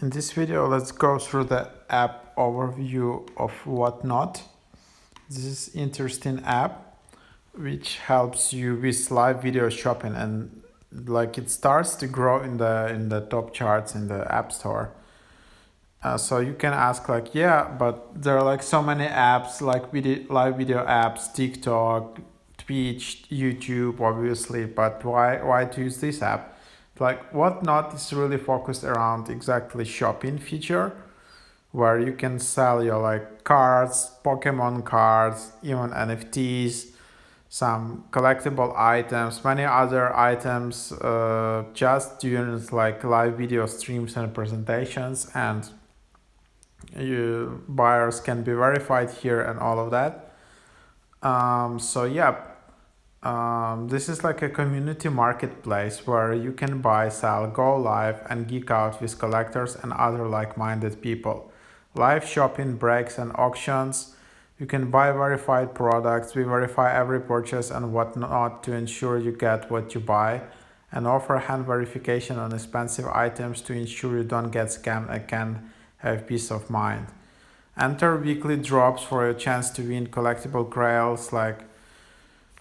In this video, let's go through the app overview of Whatnot. This is interesting app which helps you with live video shopping, and like it starts to grow in the top charts in the App Store. So you can ask like, yeah, but there are like so many apps like live video apps, TikTok, Twitch, YouTube, obviously, but why to use this app? Like Whatnot is really focused around exactly shopping feature, where you can sell your like cards, Pokemon cards, even NFTs, some collectible items, many other items, just during like live video streams and presentations, and buyers can be verified here and all of that. So yeah, this is like a community marketplace where you can buy, sell, go live, and geek out with collectors and other like-minded people. Live shopping, breaks, and auctions. You can buy verified products. We verify every purchase and whatnot to ensure you get what you buy, and offer hand verification on expensive items to ensure you don't get scammed and can have peace of mind. Enter weekly drops for a chance to win collectible grails like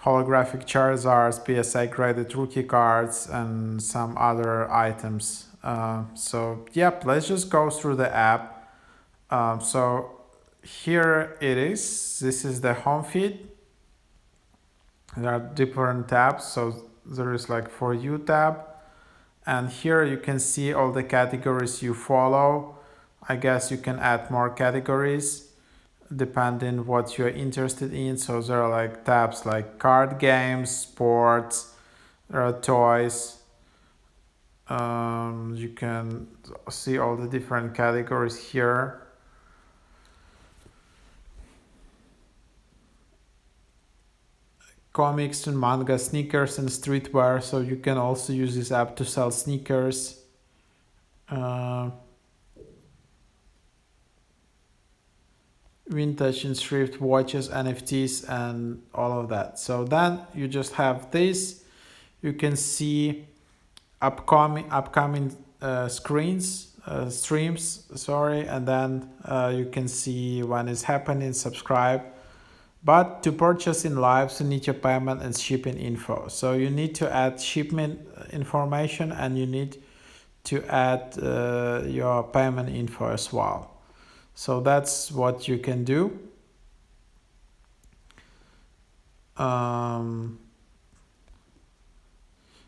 holographic Charizards, PSA graded rookie cards, and some other items. So yep, let's just go through the app. So here it is. This is the home feed. There are different tabs. So there is like For You tab, and here you can see all the categories you follow. I guess you can add more categories depending what you're interested in. So there are like tabs like card games, sports, there are toys. You can see all the different categories here. Comics and manga, sneakers, and streetwear. So you can also use this app to sell sneakers. Vintage and thrift watches, NFTs, and all of that. So then you just have this. You can see upcoming streams, sorry, and then you can see when it's happening, subscribe. But to purchase in live, you need your payment and shipping info. So you need to add shipment information, and you need to add your payment info as well. So that's what you can do.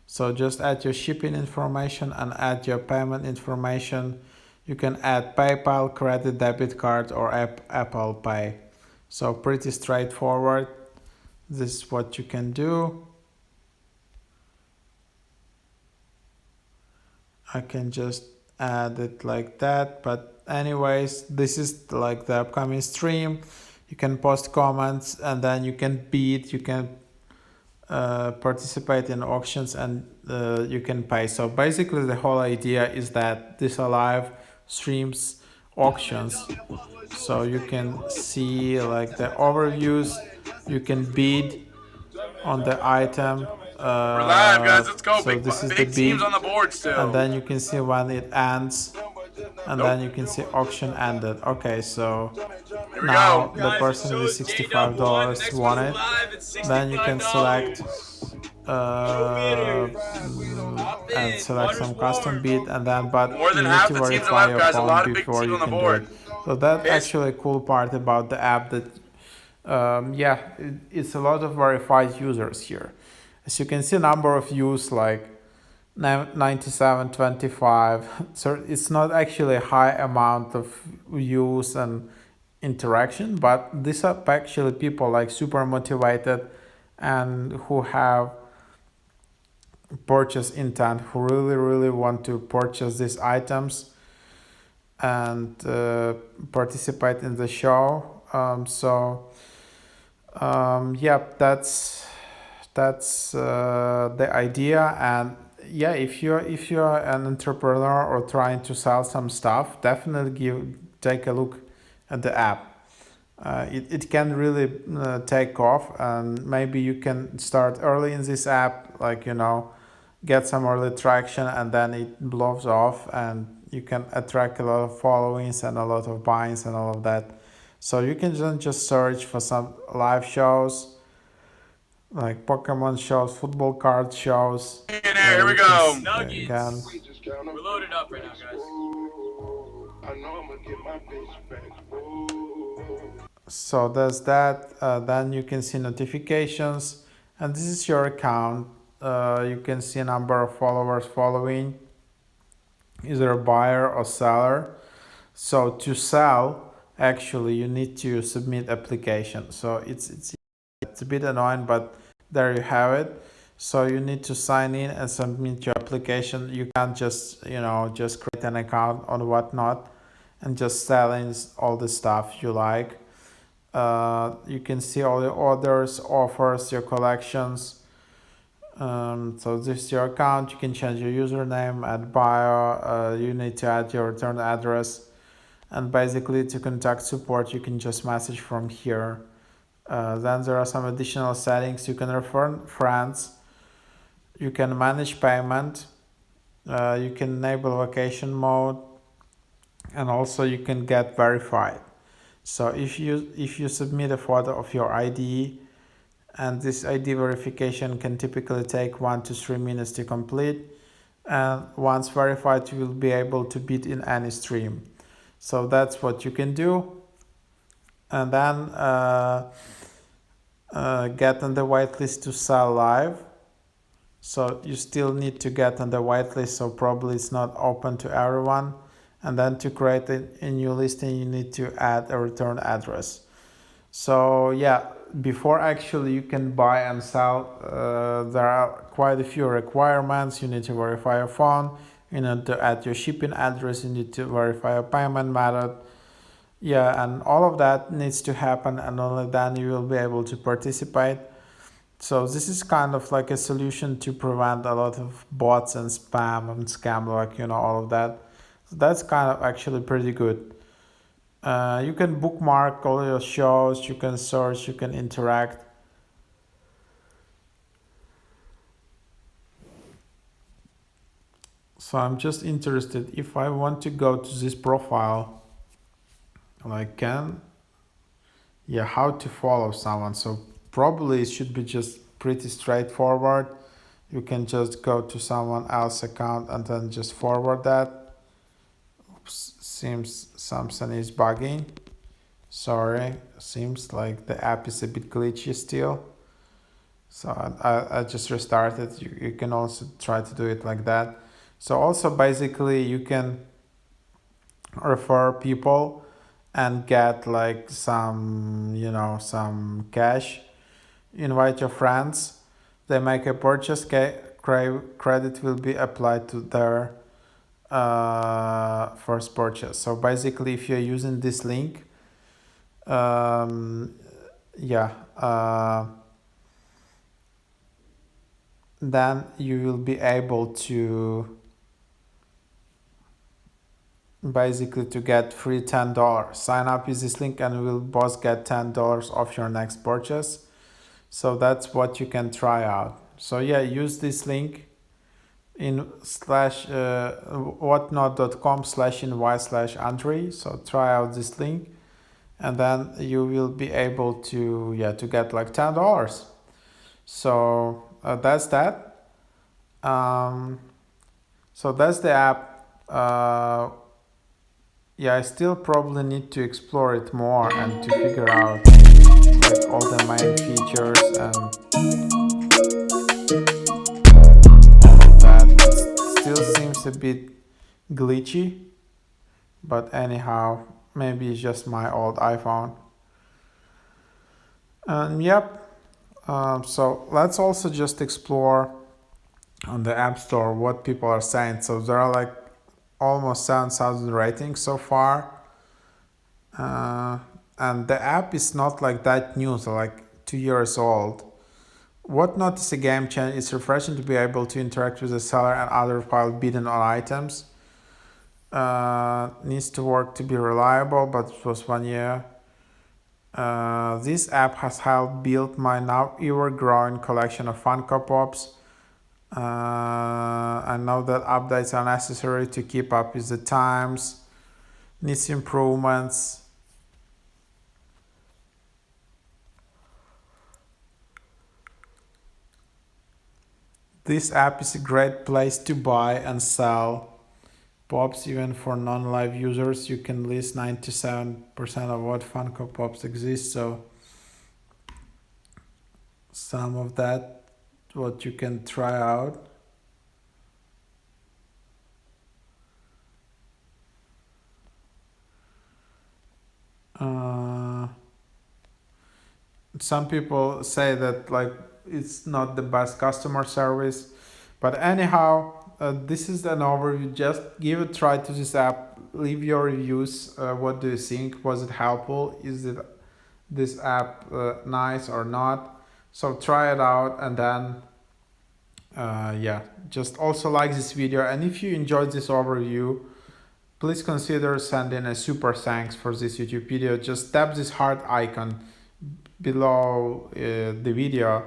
So just add your shipping information and add your payment information. You can add PayPal, credit, debit card, or Apple Pay. So pretty straightforward. This is what you can do. I can just add it like that, but anyways, this is like the upcoming stream. You can post comments, and then you can bid, you can participate in auctions, and you can pay. So basically the whole idea is that these are live streams, auctions, so you can see like the overviews, you can bid on the item. We're live, guys. Let's go. So this is the big teams bid, on the board still. and then you can see when it ends, and then you can see auction ended. Okay, so now the person with $65 won it. Then you can select and select some custom bid, and then but More you than need half to the teams verify alive, your guys. A lot phone of big before teams you on the can do board. it. So that's actually a cool part about the app, that yeah, it's a lot of verified users here. As you can see, number of views like 9725. So it's not actually a high amount of views and interaction, but these are actually people like super motivated and who have purchase intent, who really want to purchase these items and participate in the show. Yeah, that's the idea. And yeah, if you're an entrepreneur or trying to sell some stuff, definitely take a look at the app. It can really take off, and maybe you can start early in this app, like get some early traction, and then it blows off, and you can attract a lot of followings and a lot of buy-ins and all of that. So you can just search for some live shows like Pokemon shows, football card shows. In there, here we go. Again. We're loaded up right now, guys. So there's that. Then you can see notifications, and this is your account. You can see a number of followers following, either a buyer or seller. So to sell, actually, you need to submit application. So it's a bit annoying, but there you have it. So you need to sign in and submit your application. You can't just just create an account or whatnot and just sell in all the stuff you like. You can see all the orders, offers, your collections. So this is your account. You can change your username, add bio. You need to add your return address, and basically to contact support, you can just message from here. Then there are some additional settings. You can refer friends. You can manage payment. You can enable vacation mode, and also you can get verified. So if you submit a photo of your ID, and this ID verification can typically take 1 to 3 minutes to complete, and once verified, you will be able to bid in any stream. So that's what you can do, and then get on the whitelist to sell live. So you still need to get on the whitelist, so probably it's not open to everyone. And then to create a new listing, you need to add a return address. So yeah, before actually you can buy and sell, there are quite a few requirements. You need to verify your phone, you need to add your shipping address, you need to verify your payment method. Yeah, and all of that needs to happen, and only then you will be able to participate. So this is kind of like a solution to prevent a lot of bots and spam and scam, like all of that. So that's kind of actually pretty good. You can bookmark all your shows, you can search, you can interact. So I'm just interested, if I want to go to this profile, like how to follow someone. So probably it should be just pretty straightforward. You can just go to someone else's account and then just forward that. Oops, seems something is bugging. Sorry, seems like the app is a bit glitchy still. So I just restarted. You can also try to do it like that. So also basically you can refer people and get like some cash. Invite your friends, they make a purchase, credit will be applied to their first purchase. So basically if you're using this link, then you will be able to basically to get free $10. Sign up with this link and you will both get $10 off your next purchase. So that's what you can try out. So yeah, use this link in whatnot.com/invite/Andrei. So try out this link, and then you will be able to get like $10. So that's that. So that's the app. I still probably need to explore it more and to figure out like all the main features and all of that. It still seems a bit glitchy, but anyhow, maybe it's just my old iPhone. And so let's also just explore on the App Store what people are saying. So there are like almost 7,000 ratings so far, and the app is not like that new, so like 2 years old. Whatnot is a game changer. It's refreshing to be able to interact with the seller and other while bidding on items. Needs to work to be reliable, but it was 1 year. This app has helped build my now ever growing collection of Funko Pops. I know that updates are necessary to keep up with the times, needs improvements. This app is a great place to buy and sell Pops even for non-live users. You can list 97% of what Funko Pops exist, so some of that what you can try out. Some people say that like it's not the best customer service, but anyhow, this is an overview. Just give a try to this app, leave your reviews. What do you think? Was it helpful? Is it this app nice or not? So try it out, and then yeah, just also like this video, and if you enjoyed this overview, please consider sending a super thanks for this YouTube video. Just tap this heart icon below the video.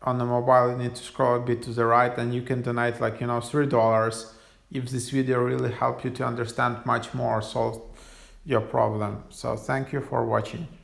On the mobile, you need to scroll a bit to the right, and you can donate like $3 if this video really helped you to understand much more, solve your problem. So thank you for watching.